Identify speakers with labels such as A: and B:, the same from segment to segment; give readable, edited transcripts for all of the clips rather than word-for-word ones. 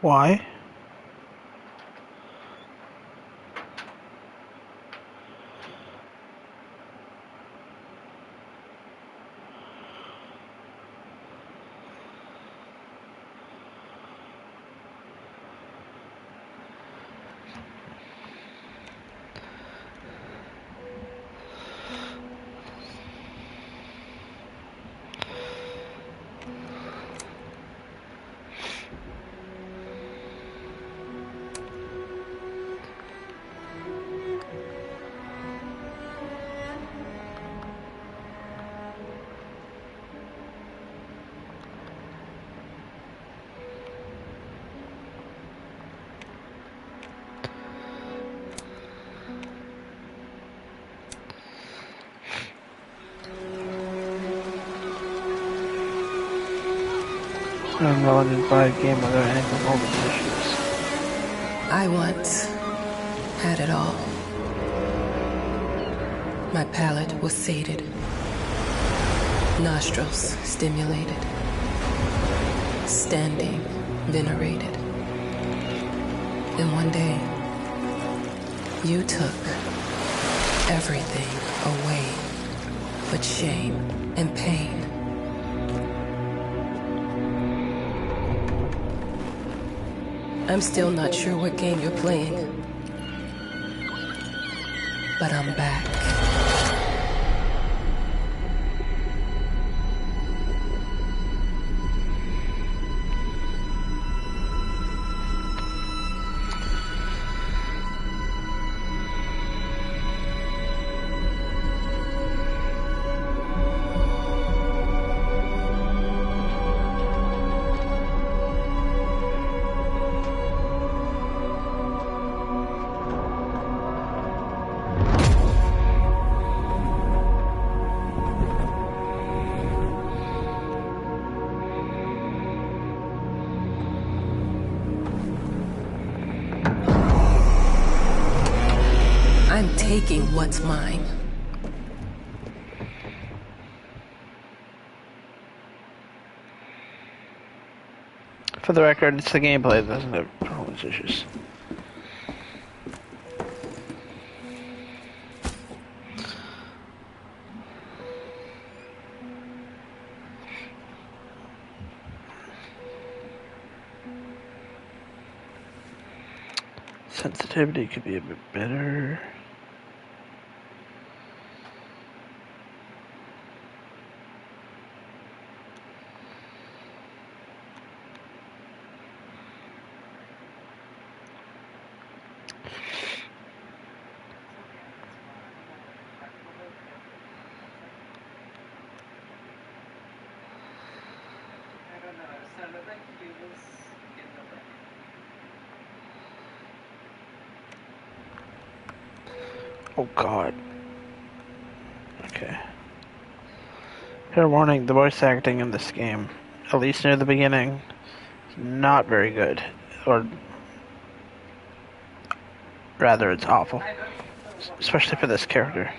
A: Why? I'm willing to buy a game without any performance issues.
B: I once had it all. My palate was sated, nostrils stimulated, standing venerated. And one day, you took everything away but shame and pain. I'm still not sure what game you're playing, but I'm back. I'm taking what's mine.
A: For the record, it's the gameplay that doesn't have performance issues. Sensitivity could be a bit better. Oh god. Okay. Fair warning, the voice acting in this game, at least near the beginning, is not very good. Or rather, it's awful. Especially for this character.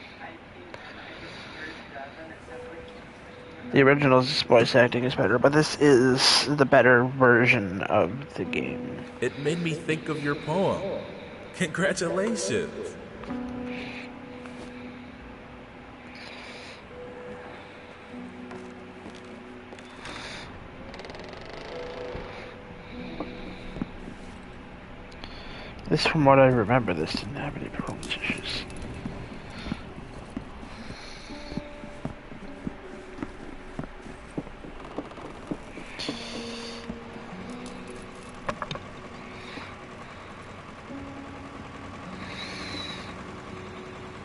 A: The original's voice acting is better, but this is the better version of the game.
C: It made me think of your poem. Congratulations.
A: This, from what I remember, this didn't have any performance issues.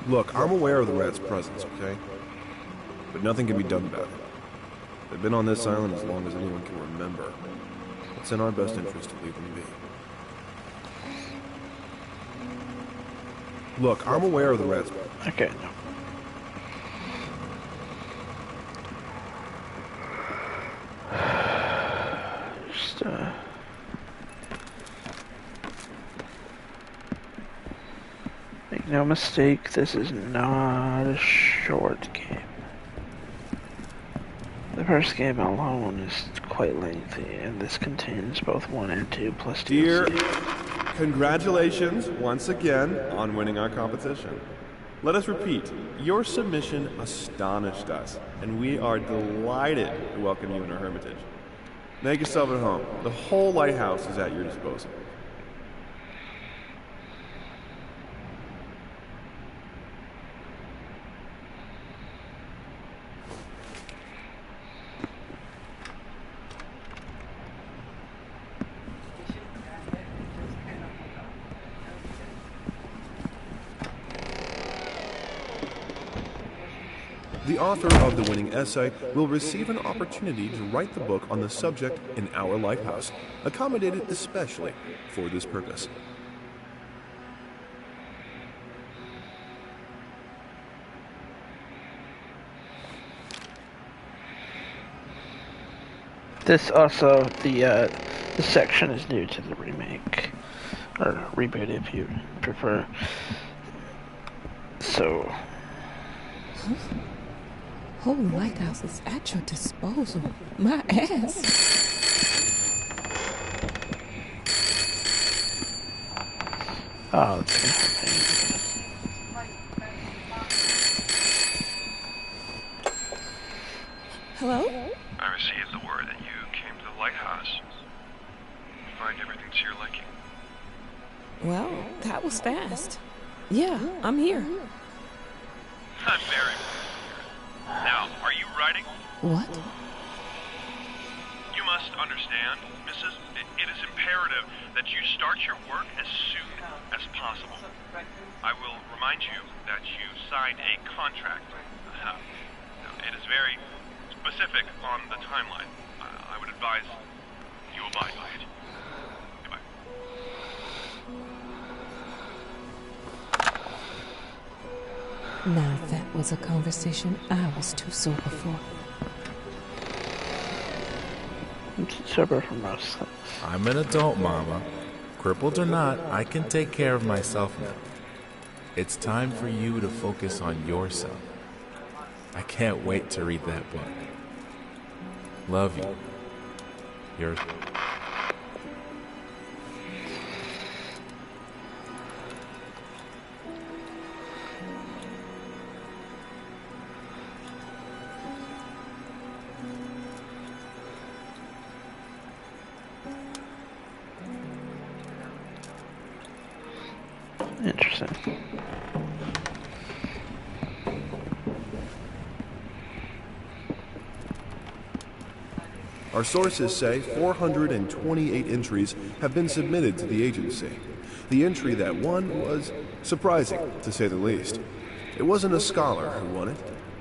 D: Look, I'm aware of the rat's presence, okay? But nothing can be done about it. They've been on this island as long as anyone can remember. It's in our best interest to leave them be. Look, I'm aware of the rat's presence.
A: Okay, no. Just, make no mistake, this is not a short game. The first game alone is quite lengthy, and this contains both 1 and 2 plus
D: Dear,
A: DLC.
D: congratulations once again on winning our competition. Let us repeat, your submission astonished us, and we are delighted to welcome you in our hermitage. Make yourself at home. The whole lighthouse is at your disposal. The author of the winning essay will receive an opportunity to write the book on the subject in our lighthouse, accommodated especially for this purpose.
A: This also, the section is new to the remake, or reboot if you prefer. So...
B: Whole lighthouse is at your disposal. My ass.
A: Oh, that's gonna hurt me.
B: Hello?
E: I received the word that you came to the lighthouse. Find everything to your liking.
B: Well, that was fast. Yeah, I'm here.
E: I'm very pleased. Now, are you writing?
B: What?
E: You must understand, Mrs. It is imperative that you start your work as soon as possible. I will remind you that you signed a contract. It is very specific on the timeline. I would advise you abide by it. Goodbye.
B: Now that was a conversation I was too sober for.
A: I'm sober for most things.
C: I'm an adult, Mama. Crippled or not, I can take care of myself now. It's time for you to focus on yourself. I can't wait to read that book. Love you. Yours.
A: Interesting.
D: Our sources say 428 entries have been submitted to the agency. The entry that won was surprising, to say the least. It wasn't a scholar who won it,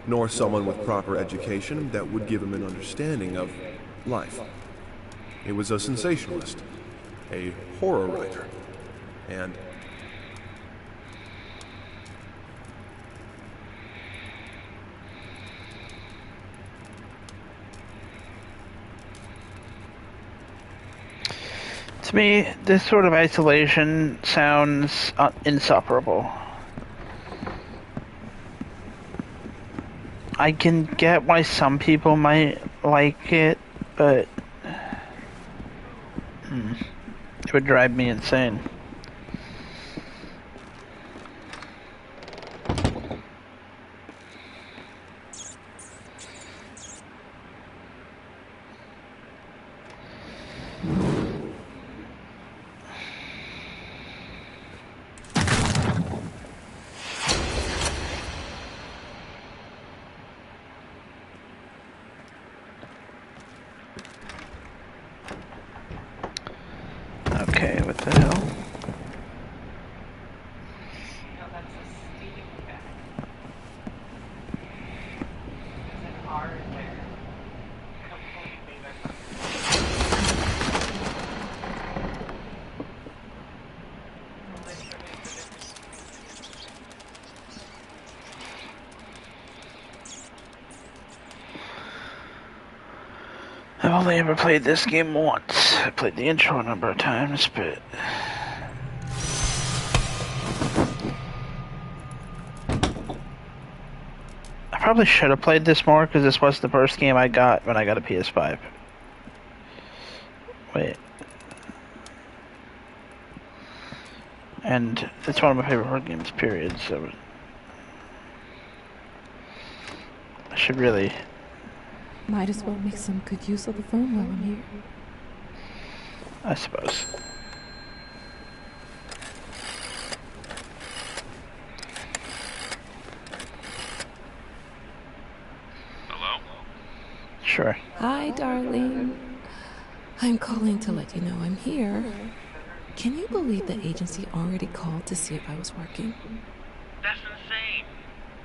D: nor someone with proper education that would give him an understanding of life. It was a sensationalist, a horror writer, and
A: to me, this sort of isolation sounds insufferable. I can get why some people might like it, but it would drive me insane. Okay, what the hell? I've only ever played this game once. I played the intro a number of times, but... I probably should have played this more, because this was the first game I got when I got a PS5. Wait. And it's one of my favorite horror games, period, so I should really...
B: Might as well make some good use of the phone while I'm here.
A: I suppose.
E: Hello?
A: Sure.
B: Hi, darling. I'm calling to let you know I'm here. Can you believe the agency already called to see if I was working?
E: That's insane.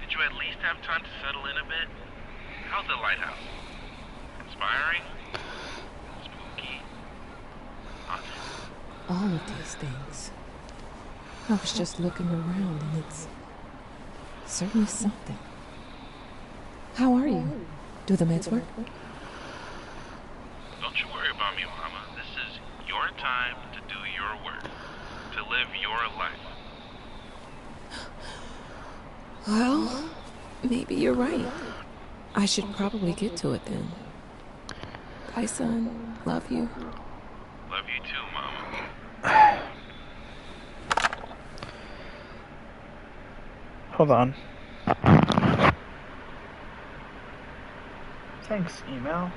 E: Did you at least have time to settle in a bit? How's the lighthouse? Inspiring? Spooky? Haunted?
B: All of these things. I was just looking around and it's certainly something. How are you? Do the meds work?
E: Don't you worry about me, Mama. This is your time to do your work. To live your life.
B: Well, maybe you're right. I should probably get to it then. Bye, son. Love you.
E: Love you too, Mama.
A: Hold on. Thanks, email.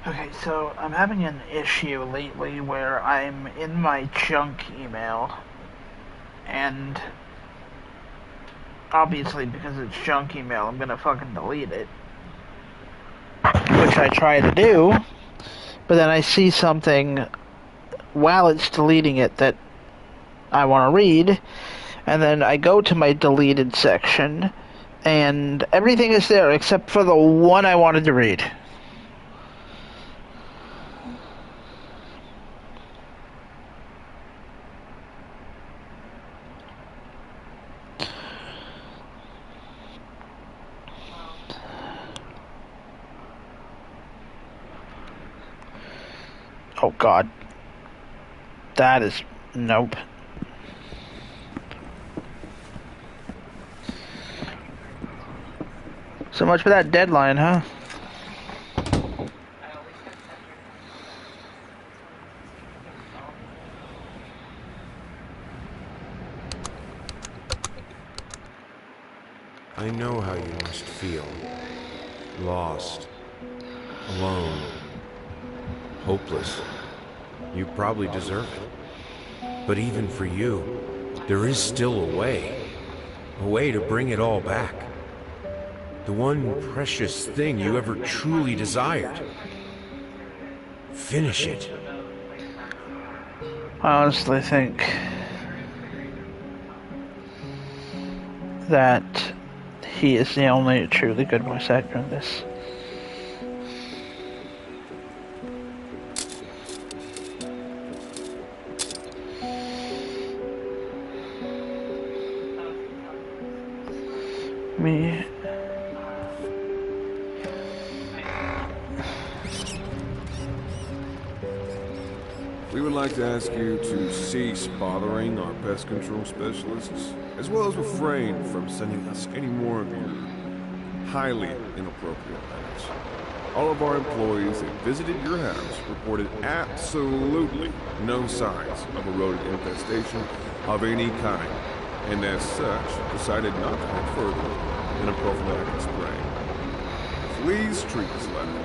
A: Okay, so I'm having an issue lately where I'm in my junk email, and obviously because it's junk email, I'm gonna fucking delete it. Which I try to do, but then I see something while it's deleting it that I want to read, and then I go to my deleted section, and everything is there except for the one I wanted to read. Oh god. That is... nope. So much for that deadline, huh?
D: I know how you must feel. Lost. Alone. Hopeless. You probably deserve it. But even for you, there is still a way. A way to bring it all back. The one precious thing you ever truly desired. Finish it.
A: I honestly think that he is the only truly good voice actor in this. Me.
D: We would like to ask you to cease bothering our pest control specialists, as well as refrain from sending us any more of your highly inappropriate letters. All of our employees that visited your house reported absolutely no signs of a rodent infestation of any kind, and as such, decided not to head further than a prophylactic spray. Please treat this letter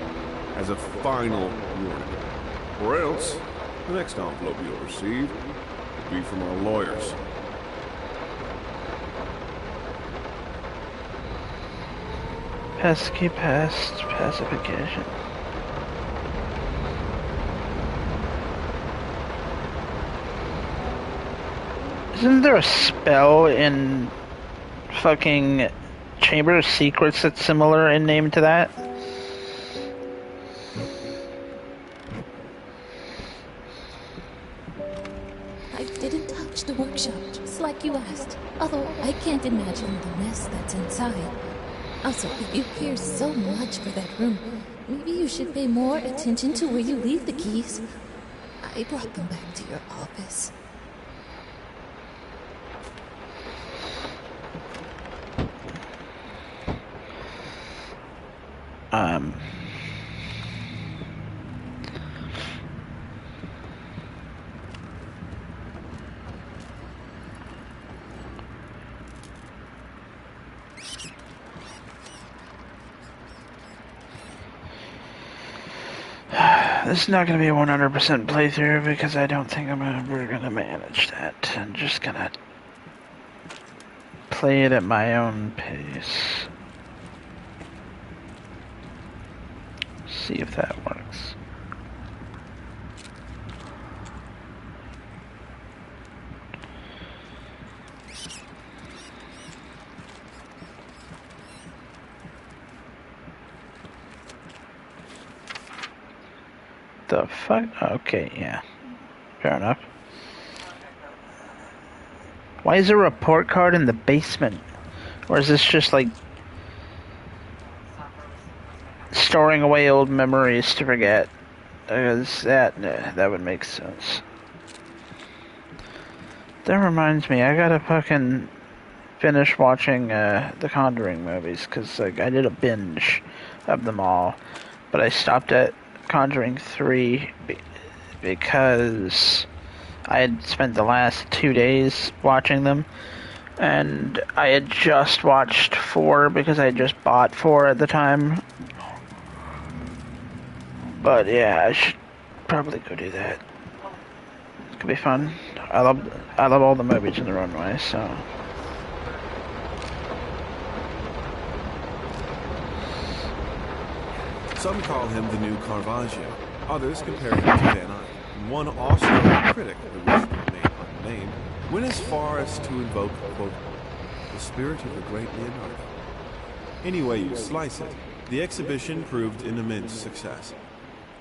D: as a final warning, or else the next envelope you'll receive will be from our lawyers.
A: Pesky pest pacification. Isn't there a spell in fucking Chamber of Secrets that's similar in name to that?
B: I didn't touch the workshop, just like you asked. Although I can't imagine the mess that's inside. Also, if you care so much for that room, maybe you should pay more attention to where you leave the keys. I brought them back to your office.
A: This is not going to be a 100% playthrough because I don't think I'm ever going to manage that. I'm just going to play it at my own pace. See if that works. The fuck? Okay, yeah. Fair enough. Why is there a report card in the basement? Or is this just like storing away old memories to forget? Because that would make sense. That reminds me, I gotta fucking finish watching the Conjuring movies, because like, I did a binge of them all, but I stopped at Conjuring 3 because I had spent the last 2 days watching them, and I had just watched 4 because I had just bought 4 at the time. But yeah, I should probably go do that. It could be fun. I love all the movies in their own way, so.
D: Some call him the new Caravaggio. Others compare him to Van Eyck. One Austrian critic, who wished to remain unnamed, went as far as to invoke, quote, the spirit of the great Leonardo. Any way you slice it, the exhibition proved an immense success.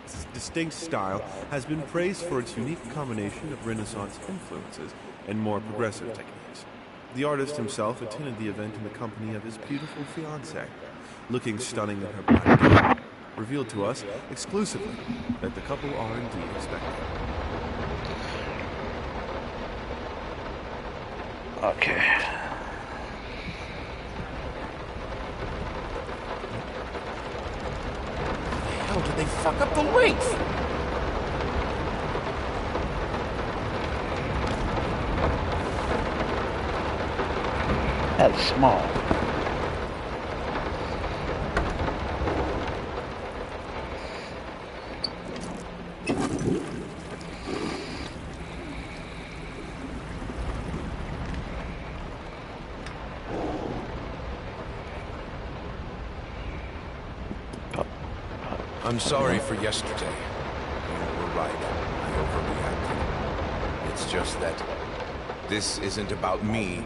D: Its distinct style has been praised for its unique combination of Renaissance influences and more progressive techniques. The artist himself attended the event in the company of his beautiful fiancée, looking stunning in her black gown, revealed to us exclusively that the couple are indeed expecting.
A: Okay.
C: How did they fuck up the length?
A: That's small.
F: I'm sorry for yesterday. You were right. I overreacted. It's just that this isn't about me.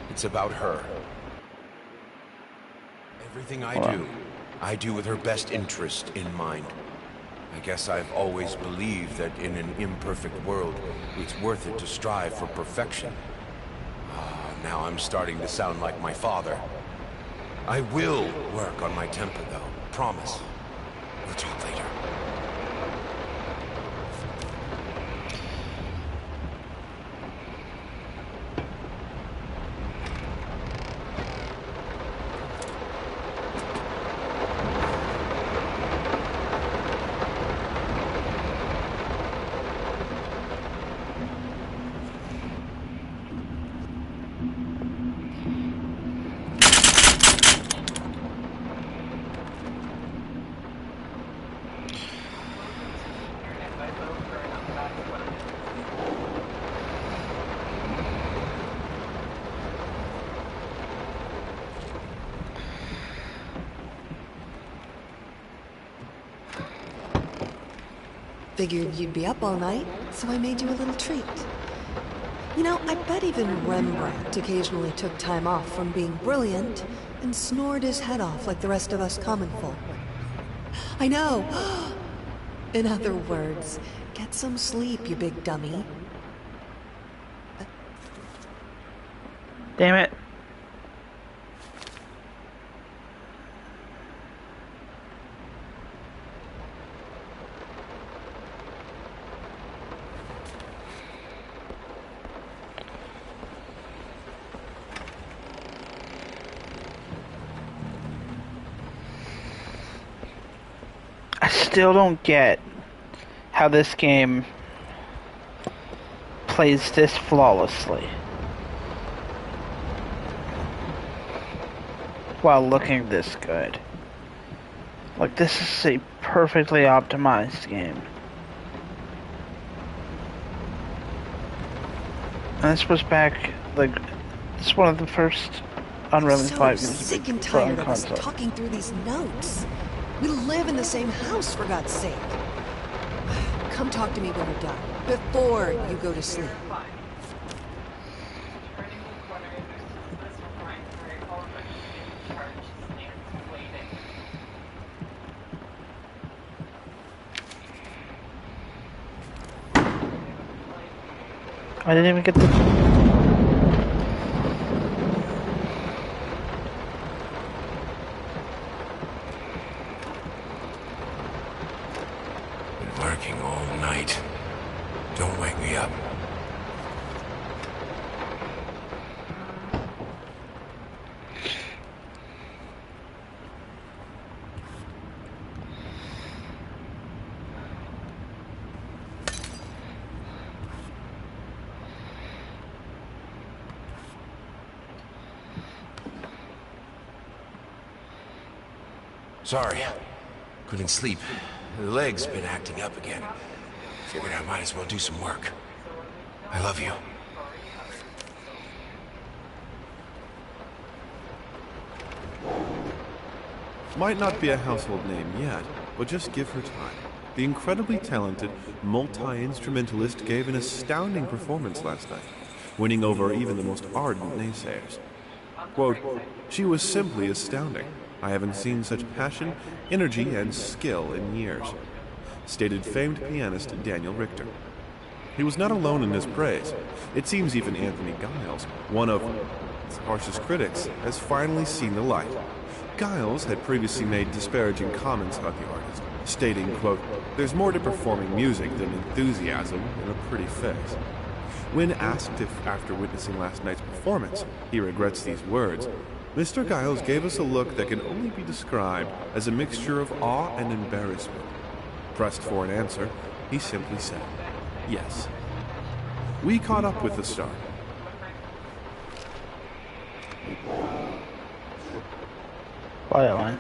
F: It's about her. Everything I do with her best interest in mind. I guess I've always believed that in an imperfect world, it's worth it to strive for perfection. Now I'm starting to sound like my father. I will work on my temper, though. Promise. We'll talk later.
G: Figured you'd be up all night, so I made you a little treat. You know, I bet even Rembrandt occasionally took time off from being brilliant and snored his head off like the rest of us common folk. I know! In other words, get some sleep, you big dummy.
A: Damn it. I still don't get how this game plays this flawlessly while looking this good. Like, this is a perfectly optimized game. And this was back, like, this is one of the first Unreal
G: I'm so
A: 5 games
G: sick and
A: put on
G: tired of us
A: console.
G: talking through these notes. We live in the same house, for God's sake. Come talk to me when you're done, before you go to sleep.
A: I didn't even get the...
F: Working all night. Don't wake me up. Sorry. Couldn't sleep. The leg's been acting up again. Figured I might as well do some work. I love you.
D: Might not be a household name yet, but just give her time. The incredibly talented, multi-instrumentalist gave an astounding performance last night, winning over even the most ardent naysayers. Quote, "She was simply astounding. I haven't seen such passion, energy, and skill in years," stated famed pianist Daniel Richter. He was not alone in his praise. It seems even Anthony Giles, one of its harshest critics, has finally seen the light. Giles had previously made disparaging comments about the artist, stating, quote, "There's more to performing music than enthusiasm and a pretty face." When asked if, after witnessing last night's performance, he regrets these words, Mr. Giles gave us a look that can only be described as a mixture of awe and embarrassment. Pressed for an answer, he simply said, "Yes." We caught up with the star.
A: Line.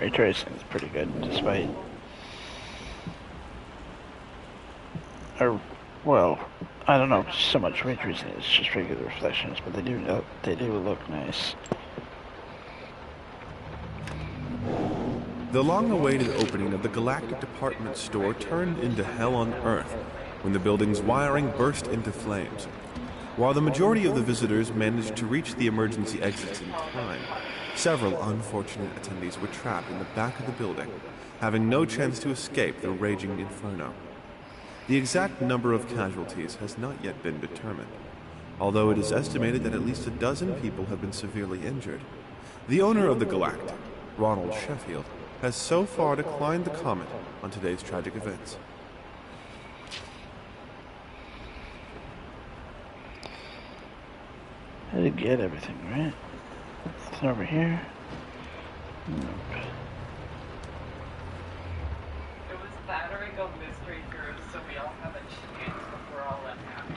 A: Ray tracing is pretty good, despite... Or, well, I don't know so much ray tracing, it's just regular reflections, but they do look nice.
D: The long-awaited opening of the Galactic Department store turned into hell on Earth when the building's wiring burst into flames. While the majority of the visitors managed to reach the emergency exits in time, several unfortunate attendees were trapped in the back of the building, having no chance to escape the raging inferno. The exact number of casualties has not yet been determined, although it is estimated that at least a dozen people have been severely injured. The owner of the Galactic, Ronald Sheffield, has so far declined to comment on today's tragic events.
A: I did get everything, right? It's over here. Nope.
H: It was battering a mystery through, so we all have a chance before all that happened.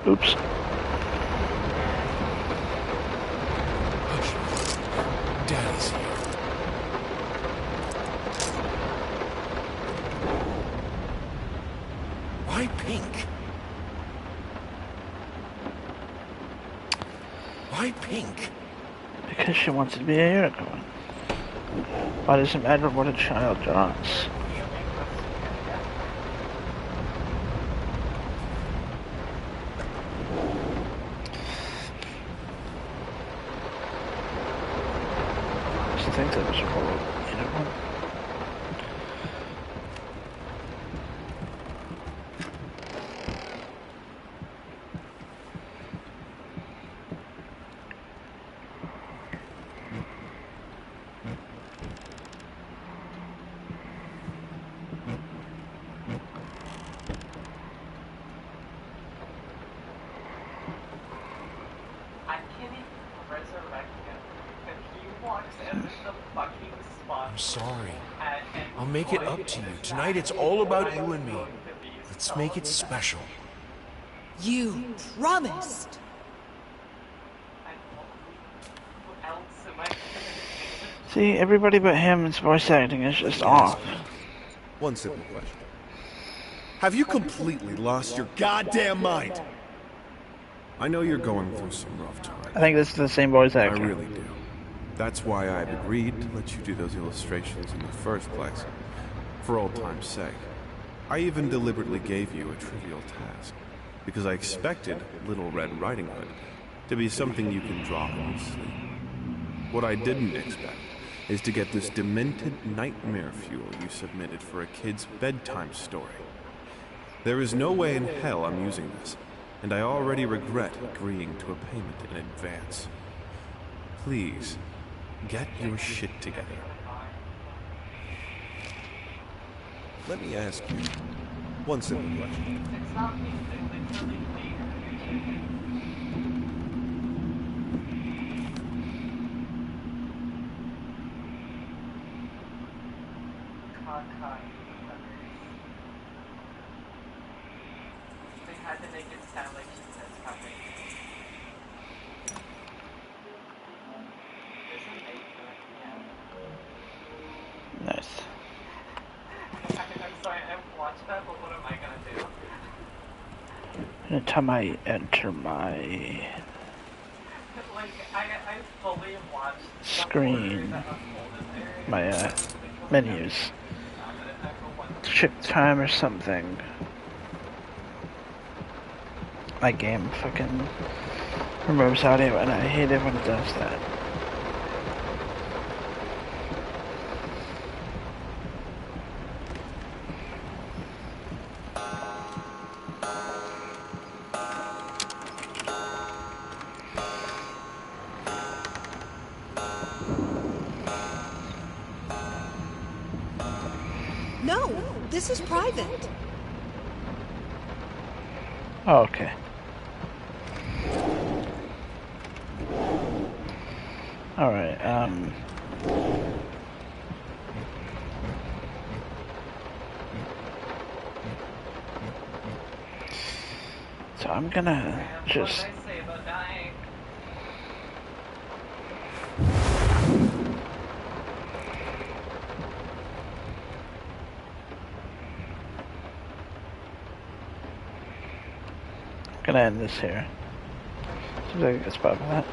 A: Oops.
F: Daddy's here. Why pink? Why pink?
A: Because she wants to be a unicorn. Why does it matter what a child draws? I think that was a unicorn.
H: I can't even resurrect him. If he walks into the fucking spot.
F: I'm sorry.
H: And
F: I'll make it up to you. Tonight it's all about you and me. Let's make it special.
G: You promised!
H: Who else am I gonna do?
A: See, everybody but him's voice acting is just off.
D: One simple question. Have you completely lost your goddamn mind? I know you're going through some rough times.
A: I think this is the same voice
D: I
A: actor.
D: really do. That's why I've agreed to let you do those illustrations in the first place. For old time's sake. I even deliberately gave you a trivial task, because I expected Little Red Riding Hood to be something you can draw in your sleep. What I didn't expect is to get this demented nightmare fuel you submitted for a kid's bedtime story. There is no way in hell I'm using this, and I already regret agreeing to a payment in advance. Please, get your shit together. Let me ask you one simple question.
H: It's not me, they literally leave. They had to make it sound like she says something. There's a name for it, yeah.
A: Nice.
H: I'm sorry, I've watched that, but what am I gonna do?
A: Anytime I enter my
H: Like, I fully watched the
A: Screen.
H: order that unfolded there.
A: my menus, chip time or something, my game fucking removes audio, and I hate it when it does that.
G: No, this is private.
A: Oh, okay. Alright, so I'm gonna just
H: What did I say about dying?
A: gonna end this here. Seems like a good spot for that.